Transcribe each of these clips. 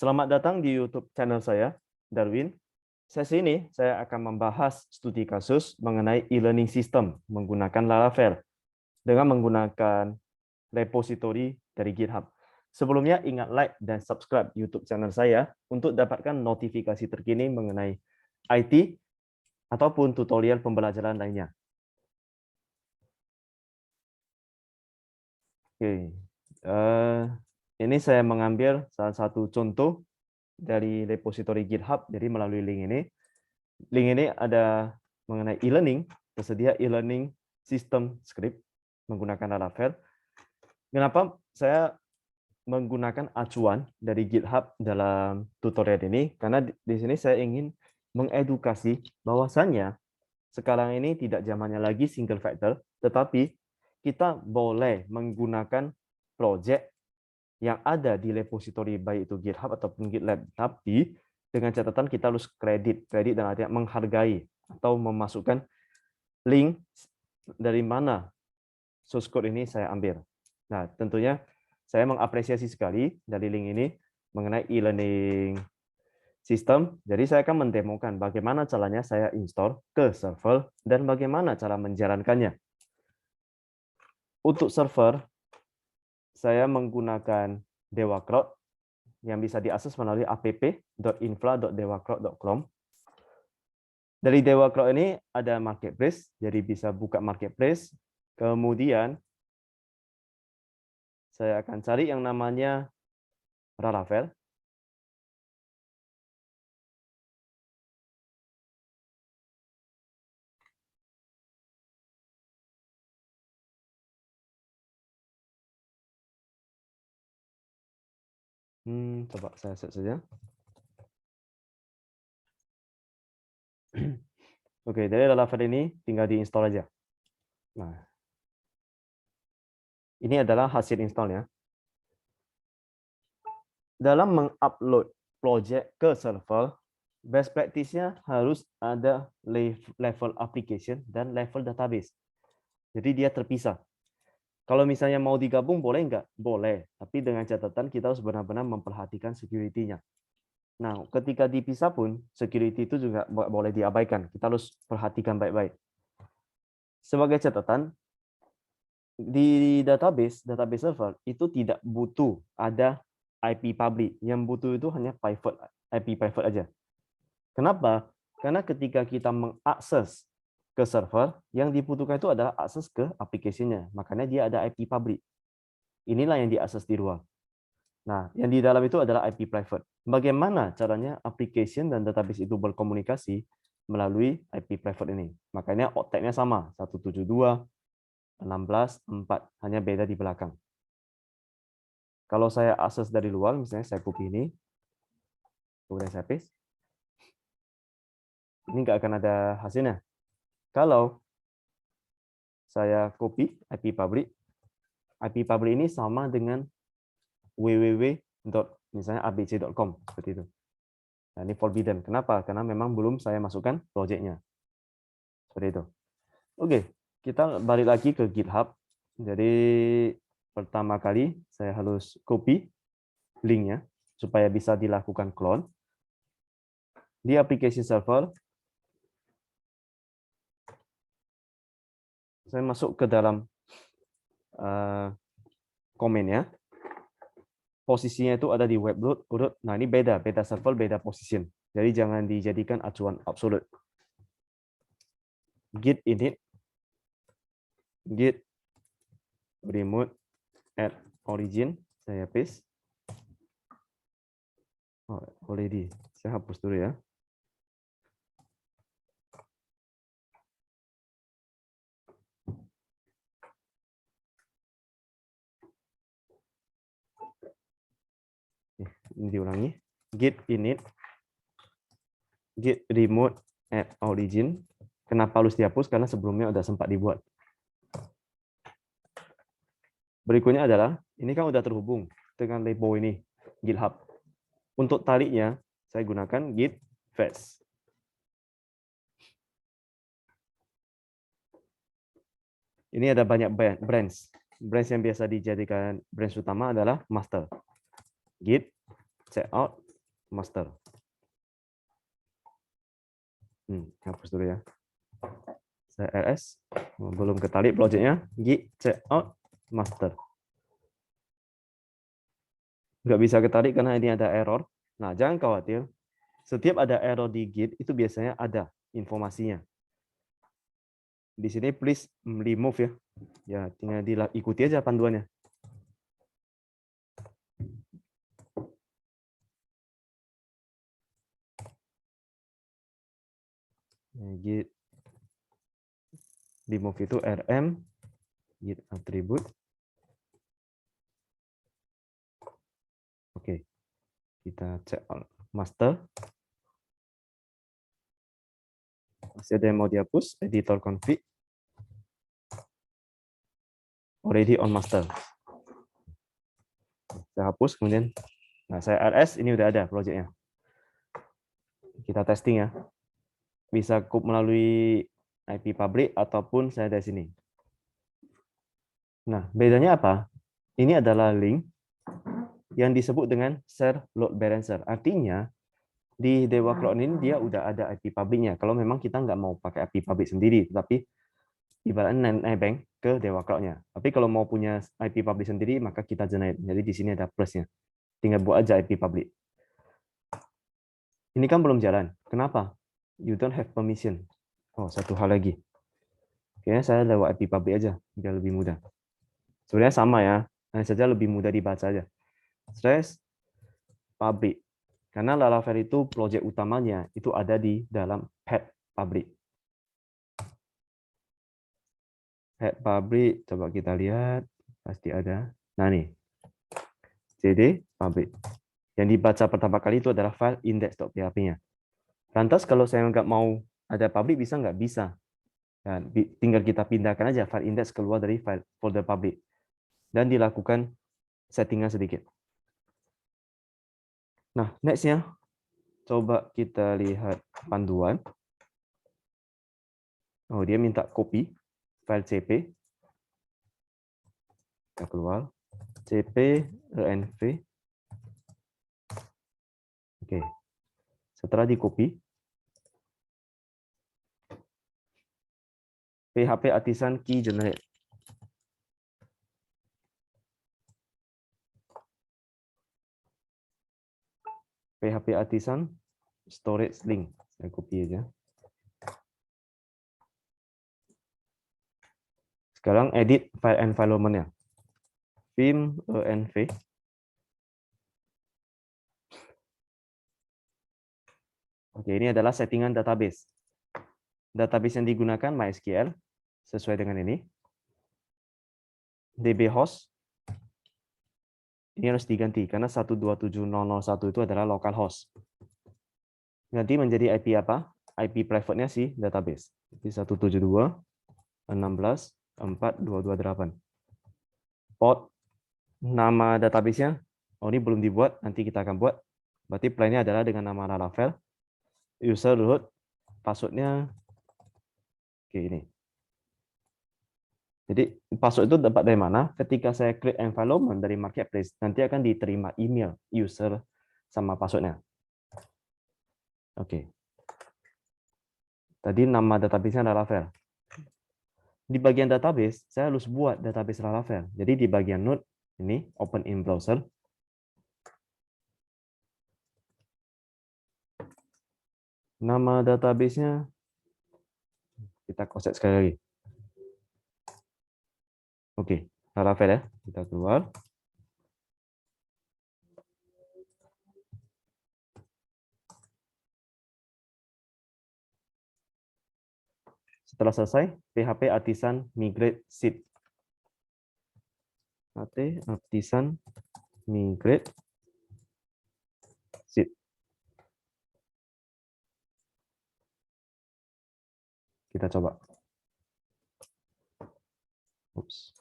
Selamat datang di YouTube channel saya, Darwin. Sesi ini saya akan membahas studi kasus mengenai e-learning system menggunakan Laravel dengan menggunakan repository dari GitHub. Sebelumnya ingat like dan subscribe YouTube channel saya untuk dapatkan notifikasi terkini mengenai IT ataupun tutorial pembelajaran lainnya. Oke. Ini saya mengambil salah satu contoh dari repository GitHub, jadi melalui link ini. Link ini ada mengenai e-learning, tersedia e-learning system script menggunakan Laravel. Kenapa saya menggunakan acuan dari GitHub dalam tutorial ini? Karena di sini saya ingin mengedukasi bahwasannya sekarang ini tidak zamannya lagi single factor, tetapi kita boleh menggunakan project yang ada di repository baik itu GitHub ataupun GitLab, tapi dengan catatan kita harus kredit dan artinya menghargai atau memasukkan link dari mana source code ini saya ambil. Nah, tentunya saya mengapresiasi sekali dari link ini mengenai e-learning system. Jadi saya akan mendemokan bagaimana caranya saya install ke server dan bagaimana cara menjalankannya. Untuk server, saya menggunakan Dewa Cloud yang bisa diakses melalui app.infra.dewacloud.com. Dari Dewa Cloud ini ada marketplace, jadi bisa buka marketplace. Kemudian saya akan cari yang namanya Laravel. Coba saya search saja. Oke, dari Laravel ini tinggal diinstal aja. Nah, ini adalah hasil installnya. Dalam mengupload project ke server, best practice-nya harus ada level application dan level database. Jadi dia terpisah. Kalau misalnya mau digabung, boleh nggak? Boleh. Tapi dengan catatan kita harus benar-benar memperhatikan security-nya. Nah, ketika dipisah pun, security itu juga boleh diabaikan. Kita harus perhatikan baik-baik. Sebagai catatan, di database server, itu tidak butuh ada IP public. Yang butuh itu hanya IP private aja. Kenapa? Karena ketika kita mengakses ke server, yang dibutuhkan itu adalah akses ke aplikasinya. Makanya dia ada IP public. Inilah yang diakses di luar. Nah, yang di dalam itu adalah IP private. Bagaimana caranya application dan database itu berkomunikasi melalui IP private ini? Makanya octet-nya sama, 172.16.4, hanya beda di belakang. Kalau saya akses dari luar, misalnya saya copy ini, kemudian saya paste, ini nggak akan ada hasilnya. Kalau saya copy IP public ini sama dengan www.abc.com seperti itu. Nah, ini forbidden. Kenapa? Karena memang belum saya masukkan project-nya. Seperti itu. Oke, kita balik lagi ke GitHub. Jadi pertama kali saya harus copy linknya supaya bisa dilakukan clone. Di application server, saya masuk ke dalam komennya. Posisinya itu ada di web root. Nah, ini beda server, beda position. Jadi jangan dijadikan acuan absolute. Git init, git remote at origin, saya paste. Oh, already. Saya hapus dulu ya. Ini diulangi. Git init, git remote at origin. Kenapa harus dihapus? Karena sebelumnya udah sempat dibuat. Berikutnya adalah, ini kan udah terhubung dengan repo ini, GitHub. Untuk tariknya, saya gunakan git fetch. Ini ada banyak branch. Branch yang biasa dijadikan branch utama adalah master. Git checkout master. Hapus dulu ya. Saya ls, belum ketarik projectnya, git checkout master. Nggak bisa ketarik karena ini ada error. Nah, jangan khawatir. Setiap ada error di git, itu biasanya ada informasinya. Di sini please remove ya. Ya, tinggal diikuti aja panduannya. Git remove itu rm git attribute. Oke. Kita cek master. Masih ada yang mau dihapus, editor config. Already on master. Saya hapus, kemudian nah saya rs, ini udah ada projectnya. Kita testing ya. Bisa melalui IP public ataupun saya dari sini. Nah, bedanya apa? Ini adalah link yang disebut dengan share load balancer. Artinya di Dewa Cloud ini dia udah ada IP public-nya. Kalau memang kita nggak mau pakai IP public sendiri, tapi ibaratnya nebeng ke Dewa Cloud-nya. Tapi kalau mau punya IP public sendiri, maka kita generate. Jadi di sini ada plusnya. Tinggal buat aja IP public. Ini kan belum jalan. Kenapa? You don't have permission. Oh, satu hal lagi. Kayaknya saya lewat IP public aja, biar lebih mudah. Sebenarnya sama ya, hanya saja lebih mudah dibaca aja. Stress public. Karena Laravel itu proyek utamanya itu ada di dalam pet public. Pet public, coba kita lihat, pasti ada. Nah nih, cd public. Yang dibaca pertama kali itu adalah file index.php-nya. Lantas kalau saya nggak mau ada public, bisa nggak? Bisa. Dan tinggal kita pindahkan aja file index keluar dari file folder public. Dan dilakukan settingan sedikit. Nah, next-nya, coba kita lihat panduan. Oh, dia minta copy file cp. Kita keluar. cp env. Oke. Setelah di copy, php artisan key generate. php artisan storage link. Saya copy aja. Sekarang edit file environment-nya. Vim env. Oke, ini adalah settingan database. Database yang digunakan MySQL sesuai dengan ini. DB host ini harus diganti karena 127.0.1 itu adalah local host. Ganti menjadi IP apa? IP private-nya si database. Jadi 172.16.4.228. Port nama database-nya, oh ini belum dibuat, nanti kita akan buat. Berarti plan-nya adalah dengan nama Laravel. User root, password-nya oke ini. Jadi password itu dapat dari mana? Ketika saya create environment dari marketplace, nanti akan diterima email user sama password-nya. Oke. Tadi nama database-nya Laravel. Di bagian database, saya harus buat database Laravel. Jadi di bagian node, ini open in browser. Nama database-nya, kita cross-check sekali lagi. Oke, Laravel ya. Kita keluar. Setelah selesai, PHP artisan migrate seed. Artisan migrate seed. Kita coba. Oops.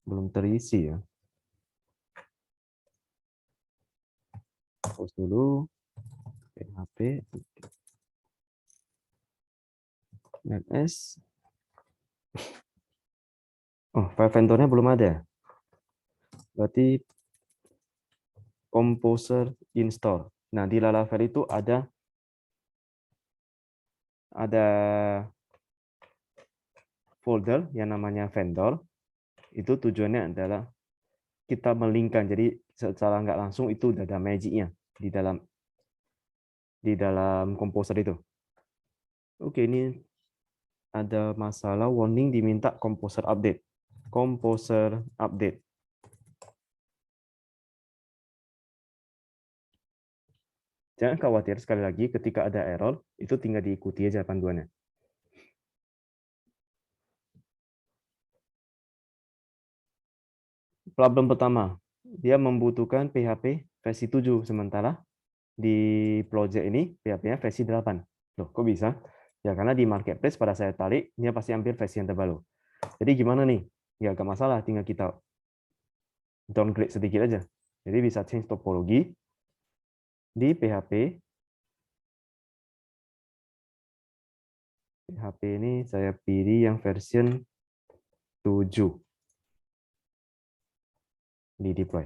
Belum terisi ya. Hapus dulu. PHP. NetS. Oh, file vendornya belum ada. Berarti Composer install. Nah, di Laravel itu ada folder yang namanya vendor. Itu tujuannya adalah kita melingkan. Jadi secara nggak langsung itu udah ada magic-nya di dalam Composer itu. Oke, ini ada masalah warning diminta Composer update. Composer update. Jangan khawatir, sekali lagi ketika ada error, itu tinggal diikuti aja panduannya. Problem pertama, dia membutuhkan PHP versi 7, sementara di project ini PHP-nya versi 8. Loh, kok bisa? Ya karena di marketplace pada saya tarik, dia pasti ambil versi yang terbaru. Jadi gimana nih? Ya agak masalah, tinggal kita downgrade sedikit aja. Jadi bisa change topologi di PHP. PHP ini saya pilih yang version 7 di deploy.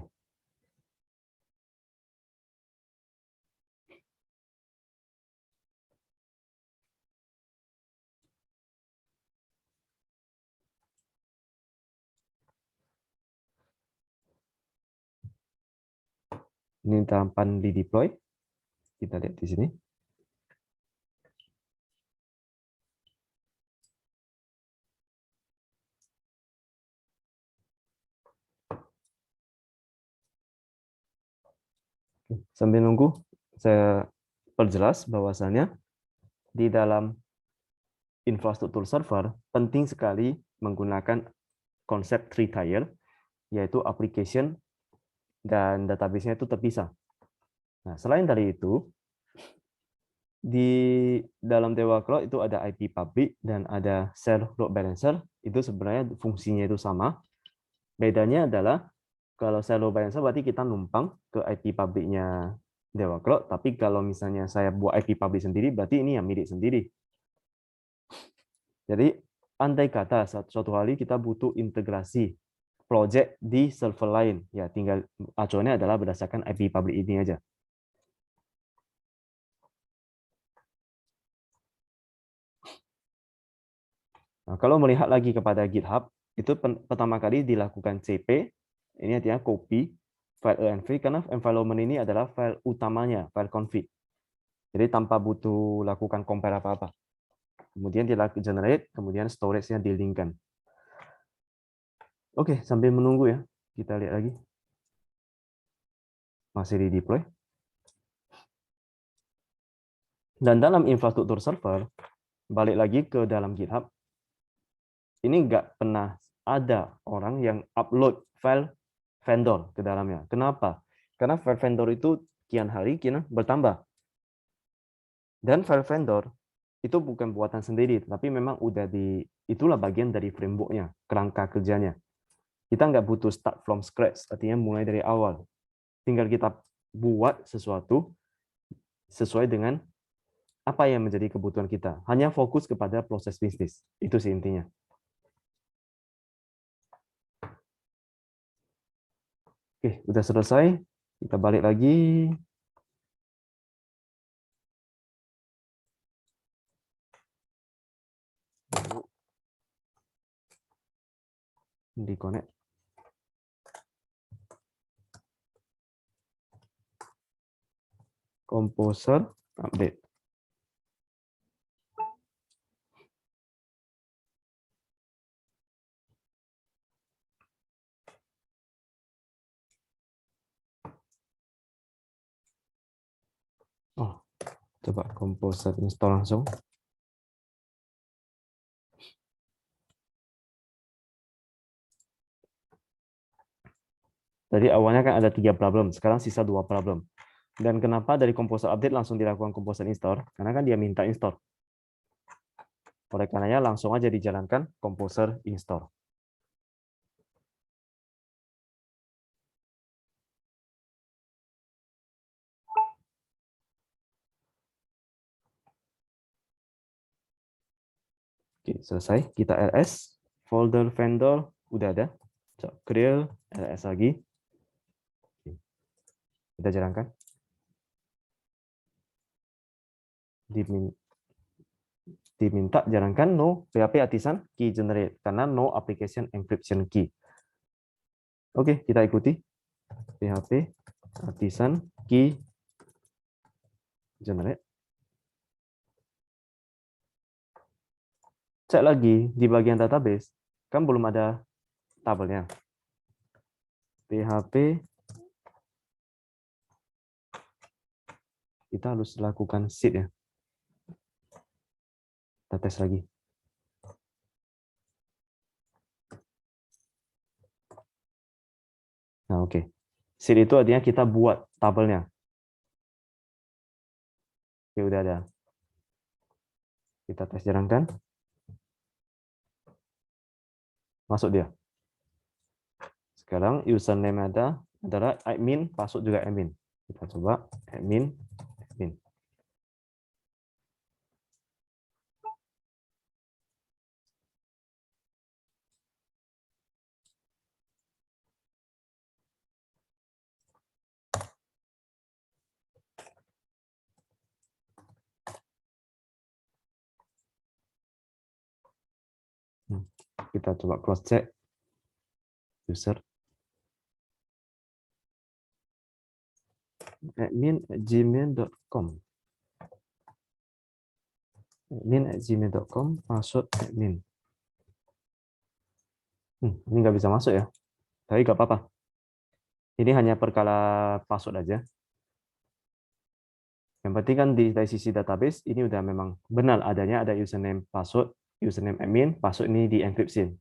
Ini tampan di deploy. Kita lihat di sini. Sambil nunggu, saya perjelas bahwasannya di dalam infrastruktur server penting sekali menggunakan konsep three tier, yaitu application dan database-nya itu terpisah. Nah, selain dari itu, di dalam Dewa Cloud itu ada IP public dan ada share load balancer. Itu sebenarnya fungsinya itu sama. Bedanya adalah kalau share load balancer berarti kita numpang ke IP public-nya Dewa Cloud, tapi kalau misalnya saya buat IP public sendiri, berarti ini yang milik sendiri. Jadi, andai kata suatu hari kita butuh integrasi project di server lain, ya tinggal acuannya adalah berdasarkan IP public ini aja. Nah, kalau melihat lagi kepada GitHub, itu pertama kali dilakukan CP, ini artinya copy file env, karena environment ini adalah file utamanya, file config. Jadi tanpa butuh lakukan compare apa-apa. Kemudian dilakukan generate, kemudian storage-nya di-linkkan. Oke, sambil menunggu ya, kita lihat lagi. Masih di deploy. Dan dalam infrastruktur server, balik lagi ke dalam GitHub, ini nggak pernah ada orang yang upload file vendor ke dalamnya. Kenapa? Karena file vendor itu kian hari kian bertambah. Dan file vendor itu bukan buatan sendiri, tapi memang itulah bagian dari framework-nya, kerangka kerjanya. Kita nggak butuh start from scratch, artinya mulai dari awal. Tinggal kita buat sesuatu sesuai dengan apa yang menjadi kebutuhan kita. Hanya fokus kepada proses bisnis. Itu sih intinya. Oke, udah selesai. Kita balik lagi. Di connect. Composer update. Oh, coba Composer install langsung. Tadi awalnya kan ada 3 problem, sekarang sisa 2 problem. Dan kenapa dari Composer update langsung dilakukan Composer install? Karena kan dia minta install. Oleh karenanya langsung aja dijalankan Composer install. Oke, selesai. Kita ls, folder vendor udah ada. Create ls lagi. Kita jalankan. Diminta jalankan no PHP Artisan key generate karena no application encryption key. Oke, kita ikuti. PHP Artisan key generate. Cek lagi di bagian database, kan belum ada tabelnya. PHP kita harus lakukan seed ya. Kita tes lagi. Nah, oke. Seed itu artinya kita buat tabelnya. Oke, udah ada. Kita tes jalankan. Masuk dia. Sekarang username adalah admin, password juga admin. Kita coba admin. Kita coba cross check user admin@gmail.com admin@gmail.com password admin. Ini nggak bisa masuk ya, tapi nggak apa-apa. Ini hanya perkara password aja. Yang penting kan dari sisi database ini udah memang benar adanya ada username password, username admin, password ini dienkripsi.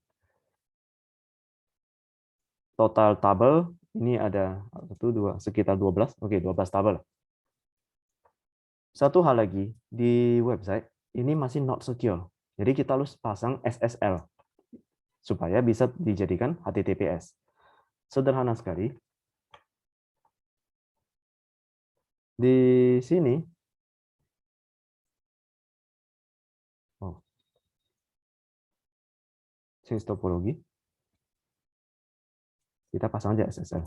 Total tabel ini ada 1, 2, sekitar 12. Oke, 12 tabel. Satu hal lagi, di website ini masih not secure. Jadi kita harus pasang SSL supaya bisa dijadikan HTTPS. Sederhana sekali. Di sini change topologi. Kita pasang aja SSL.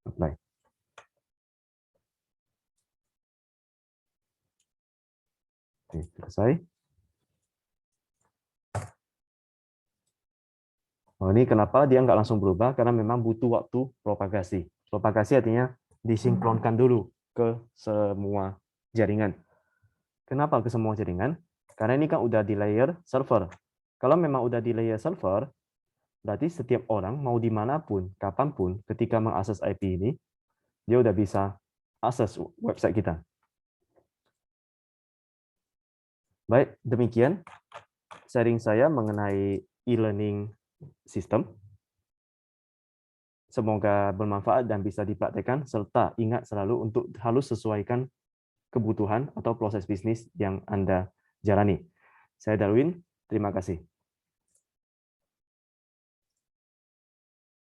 Apply. Oke, selesai. Oh, ini kenapa dia nggak langsung berubah? Karena memang butuh waktu propagasi. Propagasi artinya disinkronkan dulu ke semua jaringan. Kenapa ke semua jaringan? Karena ini kan udah di layer server. Kalau memang udah di layer server, berarti setiap orang mau dimanapun, kapanpun, ketika mengakses IP ini, dia udah bisa akses website kita. Baik, demikian sharing saya mengenai e-learning system. Semoga bermanfaat dan bisa dipraktekkan, serta ingat selalu untuk harus sesuaikan kebutuhan atau proses bisnis yang Anda jalani. Saya Darwin, terima kasih.